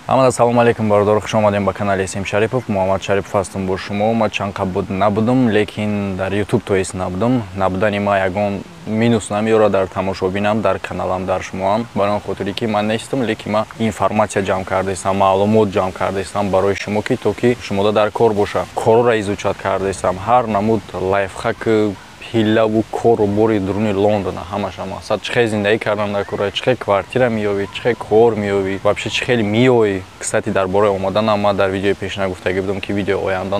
Амада салом алейкум бародаро, хуш омадем ба канали Сим Шарипов. Муҳаммад Шарипов ҳастам бо шумо. Ма чанд қабуд набудам, лекин дар YouTube тоис набудам. Набудани ма ягон минус намеёрад дар тамошобинам, дар каналам, дар шумоам. Барои он хотире ки ман нестам, лекин ма информация ҷамъ кардаистам, маълумот ҷамъ кардаистам барои шумо ки то ки шумода дар кор боша. Корро изучат кардаистам. Ҳар намуд лайфхак ҳиллаву кору бори дуруни Лондон ҳамаша мақсад чӣ хел зиндаги кардан дар кора, чӣ хел квартира меёвӣ, чӣ хел кор меёвӣ, вообще чӣ хел меоӣ. Кстати дар бораи омаданам ман дар видеои пешина гуфтагӣ будам ки видеои оянда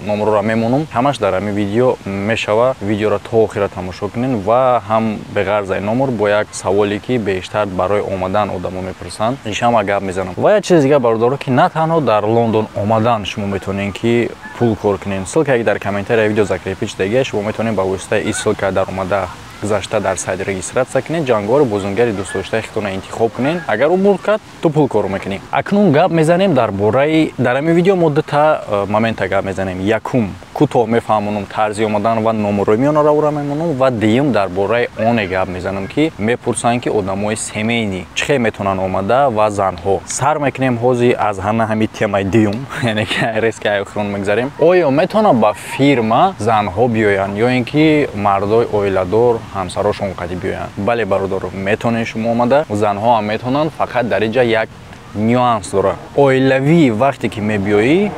номроро мемонам. Ҳамаш дар ҳамин видео мешава. Видеоро то охира тамошо кунед ва ҳам беғарзаи номр бо як саволе ки бештар барои омадан одамо мепурсанд. Иншаалло гап мезанам. Ва як чизи дига бародаро ки на танҳо дар Лондон омадан шумо метавонед ки пул кор кунед. Ссилкаи дар комментарияи видео закрепичдага шумо метавонед ба воситаи ин ссилка дар омада гузашта дар сайт регистратсия кунед, ҷангори бозунгари дӯстдоштаи худтонро интихоб кунед. Агар ӯ буд кард, ту пул кор мекунӣ. Акнун гап мезанем дар бораи дар ҳамин видео мо дута момента гап мезанем. Якум кӯтоҳ мефаҳмонам тарзи омадан ва номрои миёнараворо мемонам ва дуюм дар бораи оне гап мезанам ки мепурсанд ки одамои семейни чӣ хел метавонанд омада ва занҳо. Сар мекунем ҳозир аз ҳамин темаи дуюм, яъне ки резки охирон мегзарем. Оё метавонанд ба фирма занҳо биёянд ё ин ки мардои оиладор ҳамсарошон қади биёянд? Бале бародаро, метавонед шумо омада, занҳо ҳам метавонанд, фақат дар инҷа як нюанс дора. Оилавӣ вақте ки мебиёӣ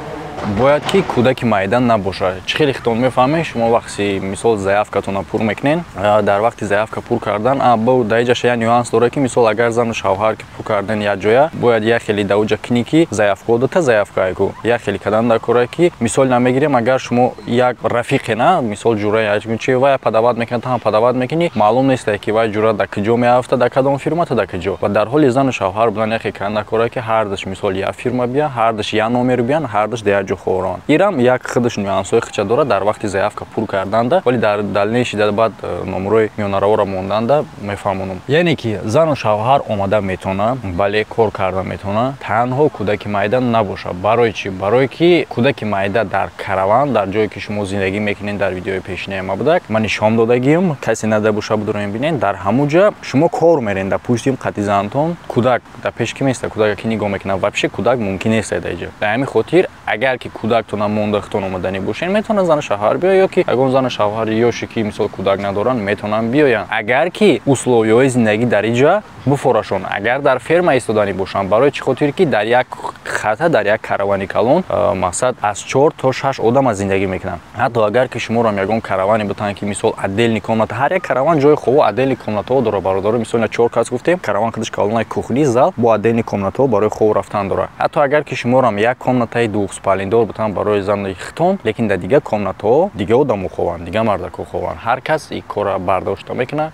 бояд ки кӯдаки майда набоша. Чӣ хел хитон мефаҳмед? Шумо вақти мисол заявкатонро пур мекунед, дар вақти заявка пур кардан дар инҷаш як нюанс дора ки мисол агар зану шавҳар ки пур кардан як ҷоя, бояд як хеле дар уҷа кунӣ ки заявка одата заявка айгу. Як хеле кардан дар кора ки мисол намегирем, агар шумо як рафиқе на, мисол ҷура чи вай падават мекунад, ҳам падават мекунӣ, маълум нест ки вай ҷура дар куҷо меафта, дар кадом фирма та дар куҷо. Ва дар ҳоли зану шавҳар будан як хеле кардан дар кора ки ҳардаш мисол як фирма бия, ҳардаш як номер биян, ҳардаш дар як ҷо ховрон. Ирам як худаш нюансҳои хича дора дар вақти заявка пур карданда, вале дар далили шида баъд номрои миёнараворо монданда мефаҳмонам. Яъне ки зану шавҳар омада метавонад, бале кор карда метавонад, танҳо кӯдаки майда набоша. Барои чӣ? Барои ки кӯдаки майда дар караван, дар ҷое ки шумо зиндагӣ мекунед, дар видеои пешинаи ма будак, ман нишон додагиам, касе нада боша будро мебинед, дар ҳамуҷа шумо кор мерен, дар пӯстим қади занатон, кӯдак дар пеш ки места, кӯдак ки нигоҳ мекунад, вообще кӯдак мумкин нест дар инҷа. Дар ҳамин хотир агар ки кӯдактон мондахтон омаданӣ бошен, метавонад зани шавҳар биёяд, ё ки ягон зани шавҳари ёше ки мисол кӯдак надоранд, метавонанд биёянд. Агар ки условияҳои зиндагӣ дар инҷа буфорашон, агар дар ферма истоданӣ бошанд, барои чӣ хотир ки дар як хата, дар як каравани калон мақсад аз 4 то 6 одам зиндагӣ мекунанд. Ҳатто агар ки шуморо ягон каравани бутанд ки мисол отдельни комната, ҳар як караван ҷои хобу отдельни комнатаҳо дора бародаро, мисол 4 кас гуфтем, караван худаш калонаи кухни зал бо отдельни комнатаҳо барои хоб рафтан дора. Ҳатто агар ки шуморо як комнатаи дуспалиндор бутанд барои зани хитон, лекин дар дига комнатаҳо дига одамо хованд, дига мардако хованд. Ҳар кас ин корро бардошта мекунад.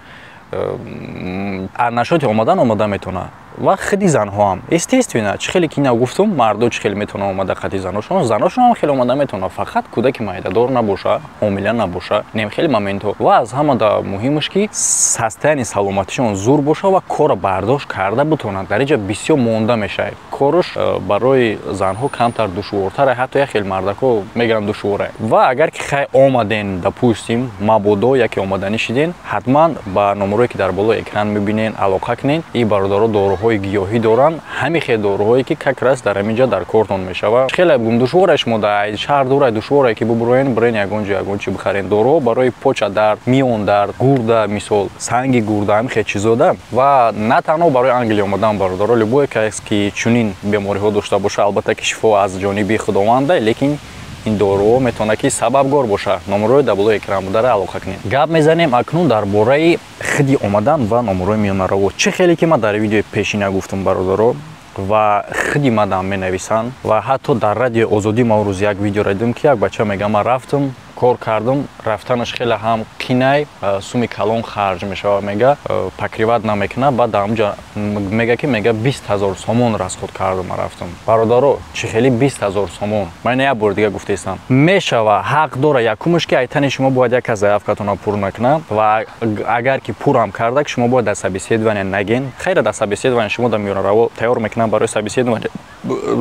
Нашоти омада метавонад. ва худи занҳо ҳам естественно чӣ хеле ки нагуфтум, мардо чӣ хеле метавонанд омада қади заношон ҳам хеле омада метавонанд, фақат кӯдаки майдадор набоша, ҳомила набоша, нем хеле моментҳо. Ва аз ҳамада муҳимаш ки состоянии саломатишон зур боша ва корро бардошт карда бутавонанд. Дар инҷа бисёр монда мешавад. Корш барои занҳо камтар душвортар, ҳатто як хеле мардако мегӯянд душвор. Ва агар ки хай омаден, допустим, мабодо яке омаданӣ шиден, ҳатман ба номерое ки дар болои экран мебинен алоқа кунед. И бародаро доруҳои гиёҳӣ доранд, ҳамин хел доруҳое ки как раз дар ҳамин ҷо дар кортон мешавад. Хеле душворе шумо дар шаҳр дора душворе ки бубурен брен ягон ҷо ягон чӣ бихарен. Доруҳо барои поча дард, миён дард, гурда, мисол санги гурда, ҳамин хел чизода. Ва на танҳо барои Англия омадан бародаро, любое кас ки чунин бемориҳо дошта боша, албатта ки шифо аз ҷониби худованда, лекин ин доруҳо метавонад ки сабабгор боша. Номерои дар болои экран будара алоқа кунед. Гап мезанем акнун дар бораи худи омадан ва номерои миёнараво. Чӣ хеле ки ман дар видеои пешина гуфтам бародаро ва худи мадам менависанд ва ҳатто дар радиои Озодӣ ман рӯз як видеоро дидам ки як бача мега ман рафтам кор кардам, рафтанаш хеле ҳам қинай, суми калон харҷ мешавад, мега пакриват намекунад, баъд ҳамҷа мега ки мега 20 000 сомон расход кардам рафтам. Бародаро, чӣ хели 20 000 сомон? Ман як бор дига гуфтаистам. Мешава, ҳақ дора якумаш ки айтани шумо бояд яка заявкатонро пур накунад ва агар ки пурам карда шумо бояд дар собеседование нагин. Хайра дар собеседование шумо дар миёнараво тайёр мекунад барои собеседование.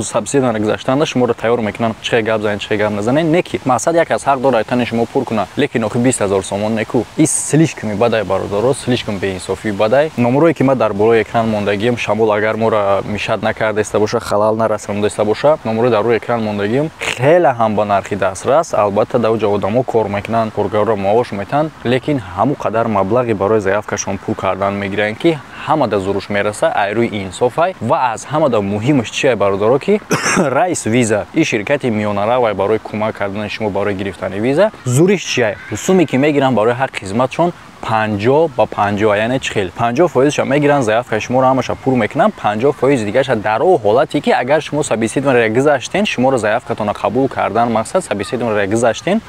собеседование гузаштанда шуморо тайёр мекунанд чӣ гап занед чӣ гап назанед не ки мақсад як аз ҳар дор айтани шумо пур кунад лекин охи 20 000 сомон неку ин слишком бадай бародаро слишком беинсофӣ бадай номерое ки ма дар болои экран мондагием шамол агар моро мишат накардаиста боша халал нарасондааиста боша номерое дар рӯи экран мондагием хеле ҳам ба нархи дастрас албатта дар ҷо одамо кор мекунанд коргарро маош метанд лекин ҳамон қадар маблағи барои заявкашон пур кардан мегиранд ки ҳамада зуруш мераса айрӯи инсофай ва аз ҳамада муҳимаш чие бародаро ки раис виза ин ширкати миёнаравай барои кӯмак кардани шумо барои гирифтани виза зуриш чие суме ки мегиранд барои ҳар хизматшон 50 ба 50 яъне чӣ хел 50% мегиранд заявкаи шуморо ҳамаша пур мекунанд 50% дигаша дар он ҳолате ки агар шумо собеседованиеро гузаштен шуморо заявкатонро қабул кардан мақсад собеседованиеро гузаштен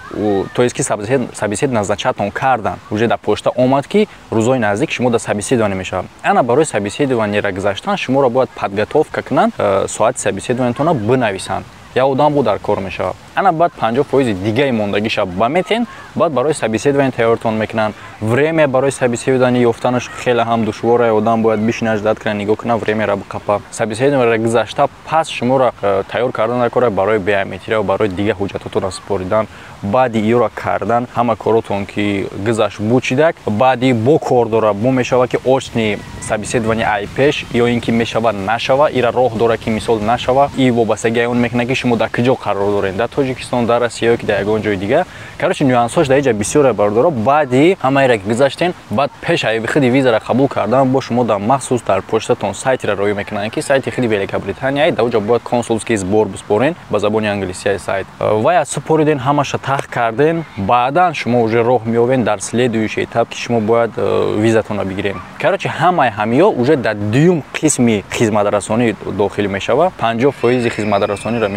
то есть ки собеседование назначатон кардан уже дар почта омад ки рӯзои наздик шумо дар собеседование мешавад ана барои собеседованиеро гузаштан шуморо бояд подготовка кунанд соати собеседованиетонро бинависанд я одам бо дар кор мешавад ана баъд 50% дигаи мондагиша ба метен баъд барои собеседование тайёртон мекунанд время барои собеседование ёфтанаш хеле ҳам душвора одам бояд бишинаш дад кунад нигоҳ кунад времяро бақапа собеседованиеро гузашта пас шуморо тайёр кардан кора барои биометрия ва барои дига ҳуҷҷатотонро супоридан баъди иёро кардан ҳама коротон ки гузашт бучидак баъди бо кор дора бо мешава ки очни собеседование ай пеш ё ин ки мешава нашава ира роҳ дора ки мисол нашава и вобастагии он мекунад ки шумо дар куҷо қарор доред дар тоҷикистон дар россия ё ки дар ягон ҷои дига короче нюансош дар инҷа бисёре бардоро баъди ҳамаеро ки гузаштен баъд пеш айвихиди визаро қабул кардан бо шумо дар махсус дар почтатон сайтеро роё мекунанд ки сайти хиди великобритания дар ҷо бояд консулский сбор биспорен ба забони англисия сайт ва аз супориден ҳамаша тах карден баъдан шумо уже роҳ меёвен дар следующий этап ки шумо бояд визатонро бигирен короче ҳамаи ҳамиё уже дар дуюм қисми хизматрасонӣ дохил мешава 50% хизматрасониро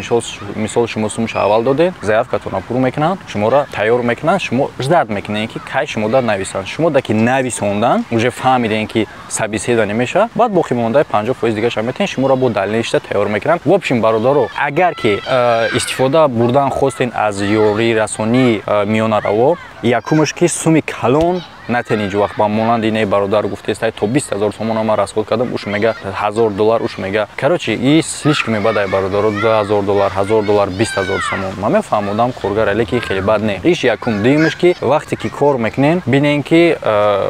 мисол шумо сумуша аввал додед заявкатонро пур мекунанд шуморо тайёр мекунанд шумо ждат мекунед ки кай шумо дар нависанд шумо даки нависондан уже фаҳмиден ки собеседование мешавад баъд боқи мондаи 50% дигаша метен шуморо бо дальништа тайёр мекунанд в общем бародаро агар ки истифода бурдан хостен аз ёрирасонии миёнараво якумаш ки суми калон натени ҷо вақт ба монанди не бародар гуфтестай то 20 000 сомон ма расход кардам уш мега $1000 уш мега короче и слишком бадай бародаро $2000 $1000 20 000 сомон ма мефаҳмудам коргар леки хеле бад не иш якум дуюмаш ки вақте ки кор мекунен бинен ки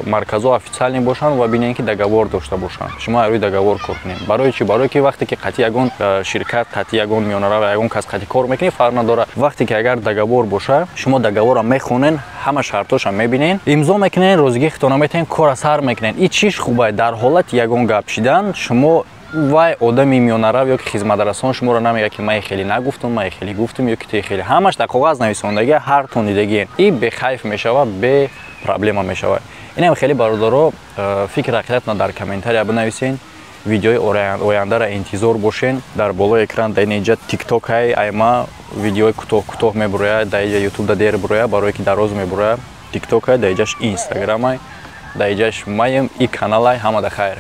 марказо официални бошанд ва бинен ки договор дошта бошанд шумо рӯи договор кор кунед барои чӣ барои ки вақте ки қатъи ягон ширкат қатъи ягон миёнара ва ягон кас қатъи кор мекунед фарқ надора вақте ки агар договор боша шумо договорро мехонен ҳама шартоша мебинен имзо мекунед розигӣ хитона метен кора сар мекунен ин чиш хубай дар ҳолати ягон гап шидан шумо вай одами миёнарав ё ки хизматрасон шуморо намега ки ман хеле нагуфтам ман хеле гуфтам ё ки ты хеле ҳамаш дар коғаз нависондагия ҳар тон дидагиен и бехайф мешава бе проблема мешава инам хеле бародаро фикр ақидатона дар комментария бинависен видеои ояндаро интизор бошен дар болои экран дар инҷа тикток айма видеои кӯтоҳ мебурояд дар инҷа ютуб да дер бурояд барое ки дароз мебурояд тикток дар инҷаш инстаграм дар инҷаш маем и каналай ҳамада хайр.